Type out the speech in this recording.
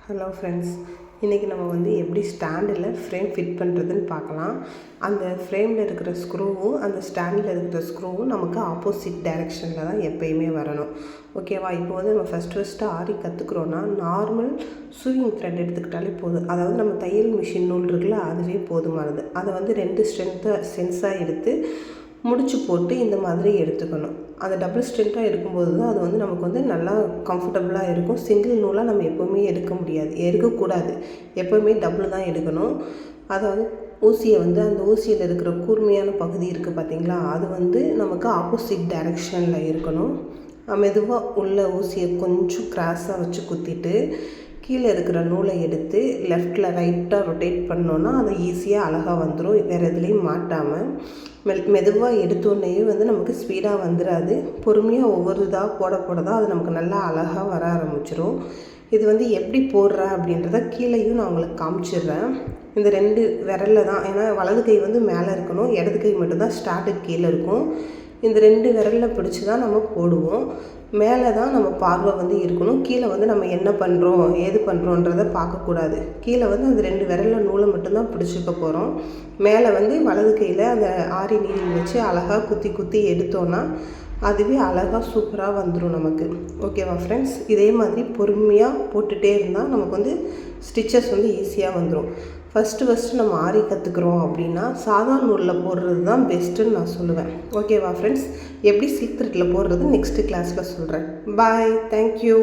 Hello friends, இன்றைக்கி நம்ம வந்து எப்படி ஸ்டாண்டில் ஃப்ரேம் ஃபிட் பண்ணுறதுன்னு பார்க்கலாம். அந்த ஃப்ரேமில் இருக்கிற ஸ்க்ரூவும் அந்த ஸ்டாண்டில் இருக்கிற ஸ்க்ரூவும் நமக்கு ஆப்போசிட் டைரெக்ஷனில் தான் எப்போயுமே வரணும். ஓகேவா? இப்போ வந்து நம்ம ஃபஸ்ட்டு ஆரி கற்றுக்குறோன்னா நார்மல் சூயிங் த்ரெட் எடுத்துக்கிட்டாலே போதும். அதாவது நம்ம தையல் மிஷின் நூல் இருக்குல்ல, அதுவே போதுமானது. அதை வந்து 2 சென்ஸாக எடுத்து முடிச்சு போட்டு இந்த மாதிரி எடுத்துக்கணும். அந்த டபுள் ஸ்ட்ரென்த்தாக எடுக்கும்போது தான் அது வந்து நமக்கு வந்து நல்லா கம்ஃபர்டபுளாக இருக்கும். சிங்கிள் நூலாக நம்ம எப்போவுமே எடுக்கக்கூடாது. எப்போவுமே டபுள் தான் எடுக்கணும். அதாவது ஊசியை வந்து அந்த ஊசியில் இருக்கிற கூர்மையான பகுதி இருக்குது பார்த்திங்களா, அது வந்து நமக்கு ஆப்போசிட் டைரெக்ஷனில் இருக்கணும். மெதுவாக உள்ள ஊசியை கொஞ்சம் கிராஸாக வச்சு குத்திட்டு கீழே இருக்கிற நூலை எடுத்து லெஃப்டில் ரைட்டாக ரொட்டேட் பண்ணோன்னா அது ஈஸியாக அழகாக வந்துடும். வேறு எதுலேயும் மாட்டாமல் மெதுவாக எடுத்தோடனேயே வந்து நமக்கு ஸ்பீடாக வந்துடாது. பொறுமையாக ஒவ்வொரு இதாக போட தான் அது நமக்கு நல்லா அழகாக வர ஆரம்பிச்சிடும். இது வந்து எப்படி போடுறேன் அப்படின்றத கீழேயும் நான் உங்களுக்கு காமிச்சிடுறேன். இந்த 2 விரலில் தான், ஏன்னா வலது கை வந்து மேலே இருக்கணும், இடது கை மட்டும்தான் ஸ்டார்ட்டுக்கு கீழே இருக்கும். இந்த 2 விரலில் பிடிச்சி தான் நம்ம போடுவோம். மேலே தான் நம்ம பார்வை வந்து இருக்கணும். கீழே வந்து நம்ம என்ன பண்ணுறோம் ஏது பண்ணுறோன்றதை பார்க்கக்கூடாது. கீழே வந்து அந்த 2 விரலில் நூலை மட்டும்தான் பிடிச்சிக்க போகிறோம். மேலே வந்து வலது கையில் அந்த ஆரி நீடில் வச்சு அழகாக குத்தி எடுத்தோன்னா அதுவே அழகாக சூப்பராக வந்துடும் நமக்கு. ஓகேவா ஃப்ரெண்ட்ஸ்? இதே மாதிரி பொறுமையாக போட்டுகிட்டே இருந்தால் நமக்கு வந்து ஸ்டிச்சஸ் வந்து ஈஸியாக வந்துடும். ஃபஸ்ட்டு நம்ம ஆரி கற்றுக்குறோம் அப்படின்னா சாதா நூலில் போடுறது தான் பெஸ்ட்டுன்னு நான் சொல்லுவேன். ஓகேவா ஃப்ரெண்ட்ஸ்? எப்படி சீக்ரெட்டில் போடுறது நெக்ஸ்ட்டு கிளாஸில் சொல்கிறேன். பாய், தேங்க்யூ.